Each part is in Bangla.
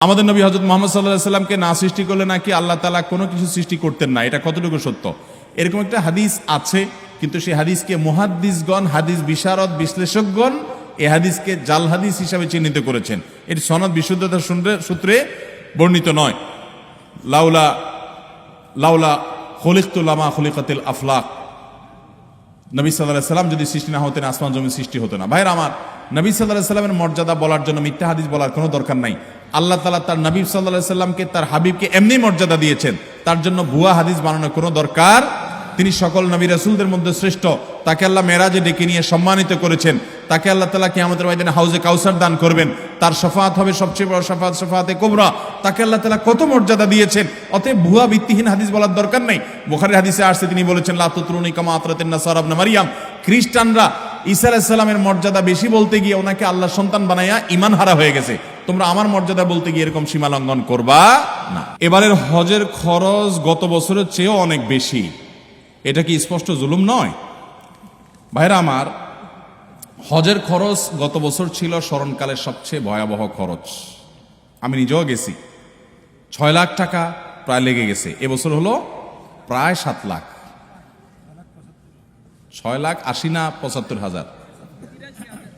আমাদের নবী হযরত মুহাম্মদ সাল্লাল্লাহু আলাইহি সাল্লামকে না সৃষ্টি করলে নাকি আল্লাহ তাআলা কোনো কিছু সৃষ্টি করতেন না, এটা কতটুকু সত্য? এরকম একটা হাদিস আছে, কিন্তু সেই হাদিসকে মুহাদ্দিসগণ, হাদিস বিশারদ, বিশ্লেষকগণ এই হাদিসকে জাল হাদিস হিসাবে চিহ্নিত করেছেন। এর সনদ বিশুদ্ধতার সূত্রে বর্ণিত নয়। লাউলা লাউলা খলিকতু লামা খলিকাতিল আফলাক, নবী সাল্লাল্লাহু আলাইহি সাল্লাম যদি সৃষ্টি না হতেন আসমান জমিন সৃষ্টি হতো না। ভাইরা আমার, নবী সাল্লাল্লাহু আলাইহি সাল্লামের মর্যাদা বলার জন্য মিথ্যা হাদিস বলার কোনো দরকার নাই। আল্লাহ তাআলা তার নবী সাল্লাল্লাহু আলাইহি সাল্লামকে, তার হাবিবকে এমনি মর্যাদা দিয়েছেন, তার জন্য ভুয়া হাদিস বানানোর কোনো দরকার। তিনি সকল নবী রাসূলদের মধ্যে শ্রেষ্ঠ, তাকে আল্লাহ মেরাজে ডেকে নিয়ে সম্মানিত করেছেন, তাকে আল্লাহ তাআলা কিয়ামতের ময়দানে হাউজে কাউসার দান করবেন, তার শাফাআত হবে সবচেয়ে বড় শাফাআত, শাফাআতে কুবরা। তাকে আল্লাহ তাআলা কত মর্যাদা দিয়েছেন, অতএব ভুয়া ভিত্তিহীন হাদিস বলার দরকার নেই। বুখারীর হাদিসে আসছে, তিনি বলেছেন লা তুতরুনি কামা আতরাতিন নাসারা ইবনে মারইয়াম, খ্রিস্টানরা ঈসা আলাইহিস সালামের মর্যাদা বেশি বলতে গিয়ে ওনাকে আল্লাহর সন্তান বানায়া ঈমান হারা হয়ে গেছে। তোমরা আমার মর্যাদা বলতে গিয়ে এরকম সীমা লঙ্ঘন করবা না। এবারের হজের খরচ গত বছরের চেয়েও অনেক বেশি, এটা কি স্পষ্ট জুলুম নয়? ভাইরা আমার, হজের খরচ গত বছর ছিল স্মরণকালের সবচেয়ে ভয়াবহ খরচ। আমি নিজেও গেছি, 6 লাখ টাকা প্রায় লেগে গেছে। এবছর হলো প্রায় 7 লাখ। 6 লাখ 80 না 75,000,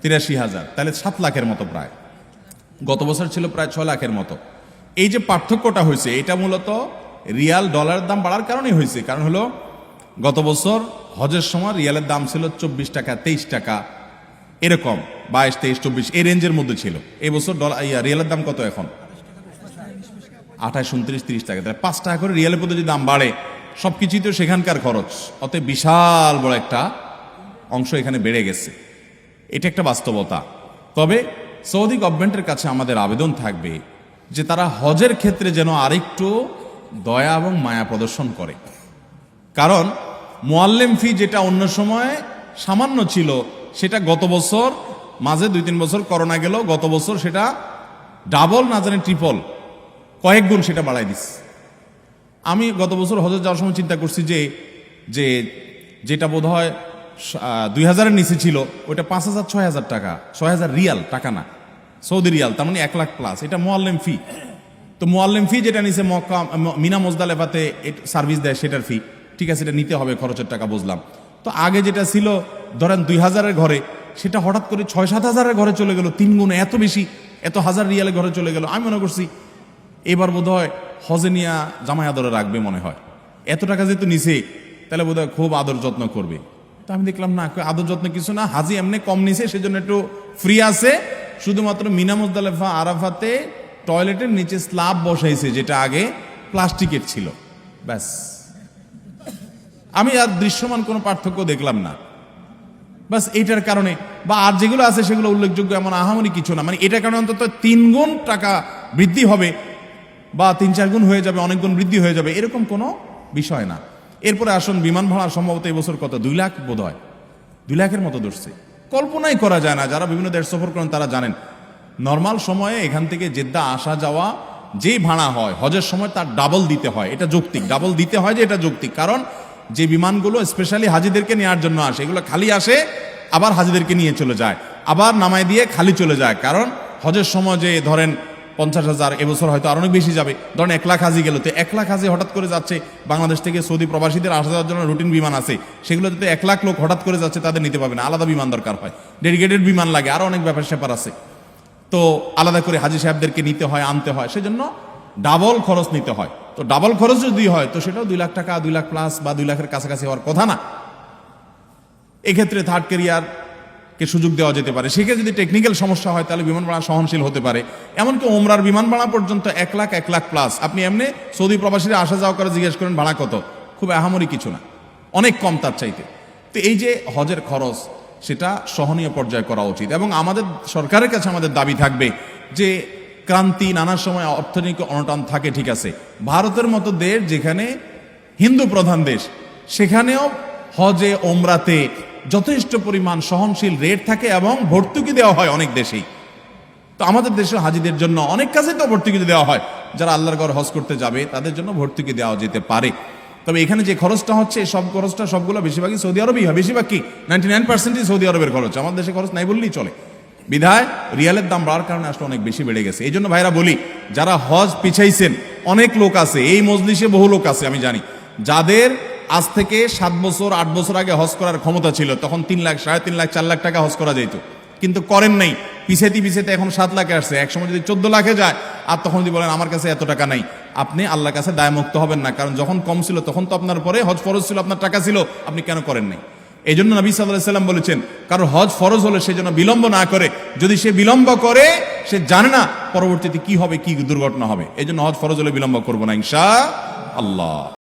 83,000, তাহলে 7 লাখের মতো প্রায়। গত বছর ছিল প্রায় 6 লাখের মতো। এই যে পার্থক্যটা হয়েছে, এটা মূলত রিয়াল ডলারের দাম বাড়ার কারণেই হয়েছে। কারণ হলো গত বছর হজের সময় রিয়ালের দাম ছিল 24 টাকা, 23 টাকা, এরকম 22, 23, 24 এই রেঞ্জের মধ্যে ছিল। এই বছর রিয়ালের দাম কত এখন? 28, 29, 30 টাকা। তাহলে 5 টাকা করে রিয়ালের প্রতি যদি দাম বাড়ে, সবকিছুই তো সেখানকার খরচ, অতএব বিশাল বড় একটা অংশ এখানে বেড়ে গেছে। এটা একটা বাস্তবতা। তবে সৌদি গভর্নমেন্টের কাছে আমাদের আবেদন থাকবে যে তারা হজের ক্ষেত্রে যেন আরেকটু দয়া এবং মায়া প্রদর্শন করে। কারণ মুআল্লিম ফি যেটা অন্য সময় সামান্য ছিল, সেটা গত বছর, মাঝে 2-3 বছর করোনা গেল, গত বছর সেটা ডাবল না জানি ট্রিপল, কয়েক গুণ সেটা বাড়াই দিচ্ছে। আমি গত বছর হজে যাওয়ার সময় চিন্তা করছি যে যেটা বোধ হয় 2000-এর নিচে ছিল, ওইটা 5,000, 6,000 টাকা, 6,000 রিয়াল, টাকা না, সৌদি রিয়াল, তার মানে 1 লাখ প্লাস। এটা মুআল্লিম ফি। তো মুআল্লিম ফি যেটা নিচে মক্কা, মিনা, মুজদালিফাতে সার্ভিস দেয়, সেটার ফি, ঠিক আছে, এটা নিতে হবে, খরচের টাকা বুঝলাম। তো আগে যেটা ছিল ধরেন 2000-এর ঘরে, সেটা হঠাৎ করে 6-7,000-এর ঘরে চলে গেল, 3 গুণ, এত বেশি, এত হাজার রিয়ালের ঘরে চলে গেল। আমি মনে করছি এবার বোধ হয় হজে নিয়া জামাই আদরে রাখবে মনে হয়, এত টাকা যেহেতু নিছে, তাহলে বোধ হয় খুব আদর যত্ন করবে। তো আমি দেখলাম না, আদর যত্ন কিছু না, হাজি এমনি কম নিছে, সেজন্য একটু ফ্রি আছে। শুধুমাত্র মিনা, মুজদালিফা, আরাফাতে টয়লেটের নিচে স্ল্যাব বসাইছে, যেটা আগে প্লাস্টিকের ছিল, ব্যাস। আমি আর দৃশ্যমান কোনো পার্থক্য দেখলাম না, বাস এইটার কারণে। বা আর যেগুলো আছে সেগুলো উল্লেখযোগ্য এমন আহামরি কিছু না, মানে এটার কারণে অন্তত 3 গুণ টাকা বৃদ্ধি হবে, বা 3-4 গুণ হয়ে যাবে, অনেক গুণ বৃদ্ধি হয়ে যাবে, এরকম কোনো বিষয় না। এরপরে আসুন, বিমান ভাড়া সম্ভবত এবছর কত, 2 লাখ বোধ হয়, 2 লাখের মতো ধরছে। কল্পনাই করা যায় না, যারা বিভিন্ন দেশ সফর করেন তারা জানেন। নর্মাল সময়ে এখান থেকে জেদ্দা আসা যাওয়া যেই ভাড়া হয়, হজের সময় তার ডাবল দিতে হয়। এটা যৌক্তিক, ডাবল দিতে হয় যে এটা যৌক্তিক। কারণ যে বিমানগুলো স্পেশালি হাজিদেরকে নেওয়ার জন্য আসে, এগুলো খালি আসে, আবার হাজিদেরকে নিয়ে চলে যায়, আবার নামায় দিয়ে খালি চলে যায়। কারণ হজের সময় যে ধরেন 50,000, এবছর হয়তো আরো অনেক বেশি যাবে, ধরেন 1 লাখ হাজি গেল, তো 1 লাখ হাজি হঠাৎ করে যাচ্ছে বাংলাদেশ থেকে। সৌদি প্রবাসীদের আসা যাওয়ার জন্য রুটিন বিমান আছে, সেগুলো যদি 1 লাখ লোক হঠাৎ করে যাচ্ছে, তাদের নিতে পারবে না, আলাদা বিমান দরকার হয়, ডেডিকেটেড বিমান লাগে, আরো অনেক ব্যাপার স্যাপার আছে। তো আলাদা করে হাজি সাহেবদেরকে নিতে হয়, আনতে হয়, সেজন্য ডাবল খরচ নিতে হয়। তো ডাবল খরচ যদি হয়, তো সেটাও 2 লাখ টাকা, 2 লাখ প্লাস বা 2 লাখের কাছাকাছি হওয়ার কথা না। এক্ষেত্রে থার্ড ক্যারিয়ারকে সুযোগ দেওয়া যেতে পারে। সেক্ষেত্রে যদি টেকনিক্যাল সমস্যা হয়, তাহলে বিমান ভাড়া সহনশীল হতে পারে। এমনকি ওমরার বিমান ভাড়া পর্যন্ত 1 লাখ, 1 লাখ প্লাস। আপনি এমনি সৌদি প্রবাসীরা আসা যাওয়া করে জিজ্ঞেস করেন ভাড়া কত, খুব আহামরি কিছু না, অনেক কম তার চাইতে। তো এই যে হজের খরচ, সেটা সহনীয় পর্যায়ে করা উচিত। এবং আমাদের সরকারের কাছে আমাদের দাবি থাকবে যে ক্রান্তি, নানা সময় অর্থনৈতিক অনটন থাকে, ঠিক আছে, ভারতের মতো দেশ যেখানে হিন্দু প্রধান দেশ, সেখানেও হজে ওমরাতে যথেষ্ট পরিমাণ সহনশীল রেট থাকে এবং ভর্তুকি দেওয়া হয় অনেক দেশেই। তো আমাদের দেশে হাজিদের জন্য অনেক কাজে তো ভর্তুকি দেওয়া হয়, যারা আল্লাহর ঘর হজ করতে যাবে তাদের জন্য ভর্তুকি দেওয়া যেতে পারে। তবে এখানে যে খরচটা হচ্ছে, সব খরচটা সবগুলো বেশিরভাগই সৌদি আরবই হয়, বেশিরভাগ কি 99% সৌদি আরবের খরচ, আমাদের দেশে খরচ নাই বললেই চলে। বিধায় রিয়ালের দাম বাড়ার কারণে আসলে অনেক বেশি বেড়ে গেছে। এই জন্য ভাইরা বলি, যারা হজ পিছাইছেন, অনেক লোক আছে এই মজলিসে, বহু লোক আছে আমি জানি, যাদের আজ থেকে 7 বছর 8 বছর আগে হজ করার ক্ষমতা ছিল, তখন 3 লাখ 3.5 লাখ 4 লাখ টাকা হজ করা যেত, কিন্তু করেন নাই। পিছাইতে এখন 7 লাখে আসছে, একসময় যদি 14 লাখে যায়, আর তখন যদি বলেন আমার কাছে এত টাকা নাই, আপনি আল্লাহর কাছে দায়মুক্ত হবেন না। কারণ যখন কম ছিল তখন তো আপনার পরে হজ ফরজ ছিল, আপনার টাকা ছিল, আপনি কেন করেন নাই? এই জন্য নবী সাল্লাল্লাহু আলাইহি সাল্লাম বলেছেন, কারণ হজ ফরজ হলে সে যেন বিলম্ব না করে। যদি সে বিলম্ব করে, সে জানে না পরবর্তীতে কি হবে, কি দুর্ঘটনা হবে। এই জন্য হজ ফরজ হলে বিলম্ব করবো না ইনশাআল্লাহ।